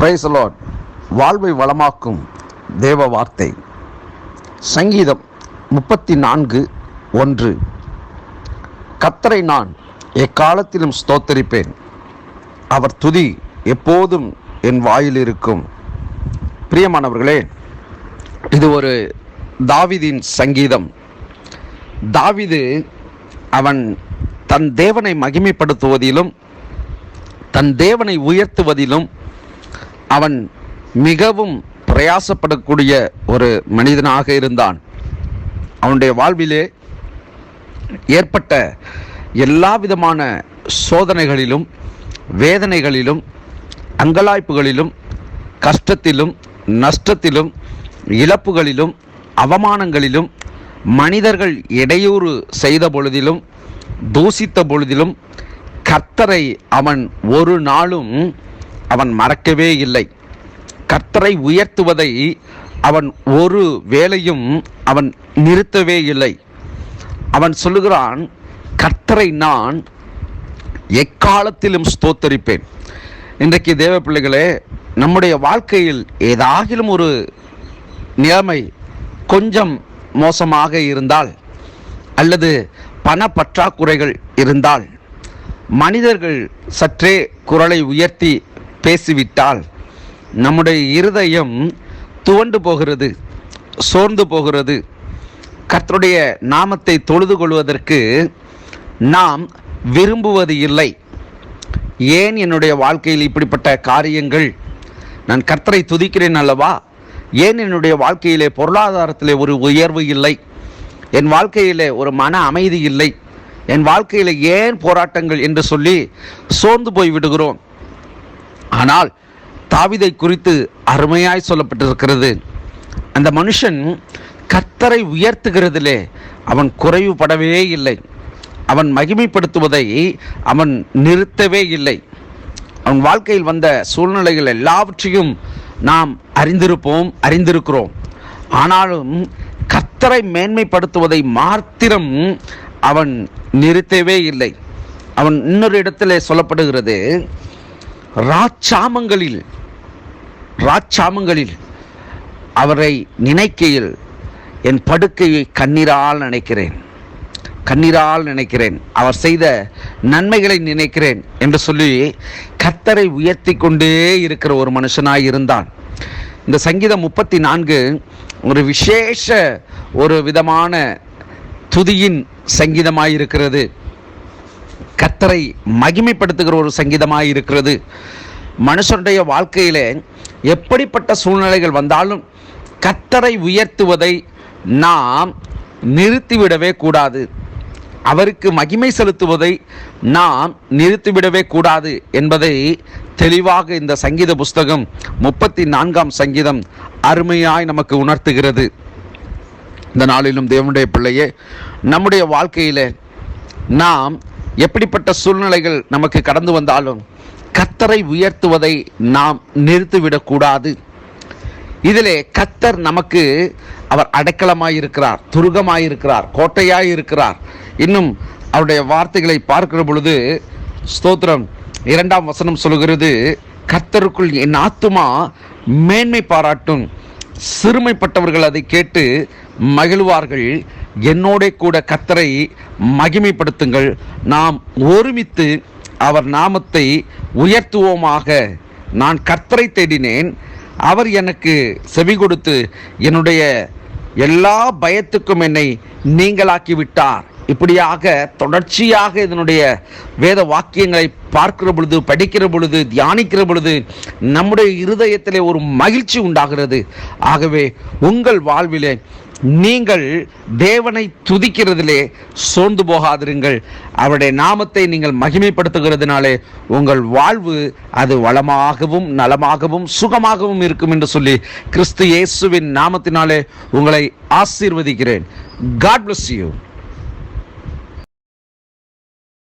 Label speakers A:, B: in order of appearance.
A: Praise the Lord. வாழ்வை வளமாக்கும் தேவ வார்த்தை. சங்கீதம் 34:1. கர்த்தரை நான் எக்காலத்திலும் ஸ்தோத்தரிப்பேன், அவர் துதி எப்போதும் என் வாயில் இருக்கும். பிரியமானவர்களே, இது ஒரு தாவீதின் சங்கீதம். தாவீது அவன் தன் தேவனை மகிமைப்படுத்துவதிலும் தன் தேவனை உயர்த்துவதிலும் அவன் மிகவும் பிரயாசப்படக்கூடிய ஒரு மனிதனாக இருந்தான். அவனுடைய வாழ்விலே ஏற்பட்ட எல்லா விதமான சோதனைகளிலும் வேதனைகளிலும் அங்கலாய்ப்புகளிலும் கஷ்டத்திலும் நஷ்டத்திலும் இழப்புகளிலும் அவமானங்களிலும் மனிதர்கள் இடையூறு செய்த பொழுதிலும் தூசித்த பொழுதிலும் கர்த்தரை அவன் ஒரு நாளும் அவன் மறக்கவே இல்லை. கர்த்தரை உயர்த்துவதை அவன் ஒரு வேளையும் அவன் நிறுத்தவே இல்லை. அவன் சொல்லுகிறான், கர்த்தரை நான் எக்காலத்திலும் ஸ்தோத்தரிப்பேன். இன்றைக்கு தேவ பிள்ளைகளே, நம்முடைய வாழ்க்கையில் ஏதாகிலும் ஒரு நிலைமை கொஞ்சம் மோசமாக இருந்தால் அல்லது பண பற்றாக்குறைகள் இருந்தால், மனிதர்கள் சற்றே குரலை உயர்த்தி பேசிவிட்டால் நம்முடைய இருதயம் துவண்டு போகிறது, சோர்ந்து போகிறது. கர்த்தருடைய நாமத்தை தொழுது கொள்வதற்கு நாம் விரும்புவது இல்லை. ஏன் என்னுடைய வாழ்க்கையில் இப்படிப்பட்ட காரியங்கள்? நான் கர்த்தரை துதிக்கிறேன் அல்லவா? ஏன் என்னுடைய வாழ்க்கையிலே பொருளாதாரத்திலே ஒரு உயர்வு இல்லை? என் வாழ்க்கையிலே ஒரு மன அமைதி இல்லை? என் வாழ்க்கையில் ஏன் போராட்டங்கள் என்று சொல்லி சோர்ந்து போய் விடுகிறோம். ஆனால் தாவீதை குறித்து அருமையாய் சொல்லப்பட்டிருக்கிறது. அந்த மனுஷன் கர்த்தரை உயர்த்துகிறதிலே அவன் குறைவுபடவே இல்லை. அவன் மகிமைப்படுத்துவதை அவன் நிறுத்தவே இல்லை. அவன் வாழ்க்கையில் வந்த சூழ்நிலைகள் எல்லாவற்றையும் நாம் அறிந்திருக்கிறோம். ஆனாலும் கர்த்தரை மேன்மைப்படுத்துவதை மாத்திரம் அவன் நிறுத்தவே இல்லை. அவன் இன்னொரு இடத்திலே சொல்லப்படுகிறது, ராச்சாமங்களில் அவரை நினைக்கையில் என் படுக்கையை கண்ணீரால் நினைக்கிறேன், அவர் செய்த நன்மைகளை நினைக்கிறேன் என்று சொல்லி கர்த்தரை உயர்த்தி கொண்டே இருக்கிற ஒரு மனுஷனாய் இருந்தான். இந்த சங்கீதம் 34 ஒரு விசேஷ ஒரு விதமான துதியின் சங்கீதமாயிருக்கிறது. கர்த்தரை மகிமைப்படுத்துகிற ஒரு சங்கீதமாயிருக்கிறது. மனுஷனுடைய வாழ்க்கையிலே எப்படிப்பட்ட சூழ்நிலைகள் வந்தாலும் கர்த்தரை உயர்த்துவதை நாம் நிறுத்திவிடவே கூடாது. அவருக்கு மகிமை செலுத்துவதை நாம் நிறுத்திவிடவே கூடாது என்பதை தெளிவாக இந்த சங்கீத புஸ்தகம் 34 சங்கீதம் அருமையாய் நமக்கு உணர்த்துகிறது. இந்த நாளிலும் தேவனுடைய பிள்ளையே, நம்முடைய வாழ்க்கையில் நாம் எப்படிப்பட்ட சூழ்நிலைகள் நமக்கு கடந்து வந்தாலும் கர்த்தரை உயர்த்துவதை நாம் நிறுத்திவிடக்கூடாது. இதிலே கர்த்தர் நமக்கு அவர் அடைக்கலமாயிருக்கிறார், துருகமாயிருக்கிறார், கோட்டையாயிருக்கிறார். இன்னும் அவருடைய வார்த்தைகளை பார்க்கிற பொழுது ஸ்தோத்திரம் 2ஆம் வசனம் சொல்கிறது, கர்த்தருக்குள் என் ஆத்துமா மேன்மை பாராட்டும், சிறுமைப்பட்டவர்கள் அதை கேட்டு மகிழ்வார்கள். என்னோட கூட கர்த்தரை மகிமைப்படுத்துங்கள், நாம் ஒருமித்து அவர் நாமத்தை உயர்த்துவோமாக. நான் கர்த்தரை தேடினேன், அவர் எனக்கு செவி கொடுத்து என்னுடைய எல்லா பயத்துக்கும் என்னை நீங்களாக்கி விட்டார். இப்படியாக தொடர்ச்சியாக இதனுடைய வேத வாக்கியங்களை பார்க்கிற பொழுது, படிக்கிற பொழுது, தியானிக்கிற பொழுது நம்முடைய இருதயத்திலே ஒரு மகிழ்ச்சி உண்டாகிறது. ஆகவே உங்கள் வாழ்விலே நீங்கள் தேவனை துதிக்கிறதிலே சோர்ந்து போகாதிருங்கள். அவருடைய நாமத்தை நீங்கள் மகிமைப்படுத்துகிறதுனாலே உங்கள் வாழ்வு அது வளமாகவும் நலமாகவும் சுகமாகவும் இருக்கும் என்று சொல்லி கிறிஸ்து இயேசுவின் நாமத்தினாலே உங்களை ஆசீர்வதிக்கிறேன். God bless you.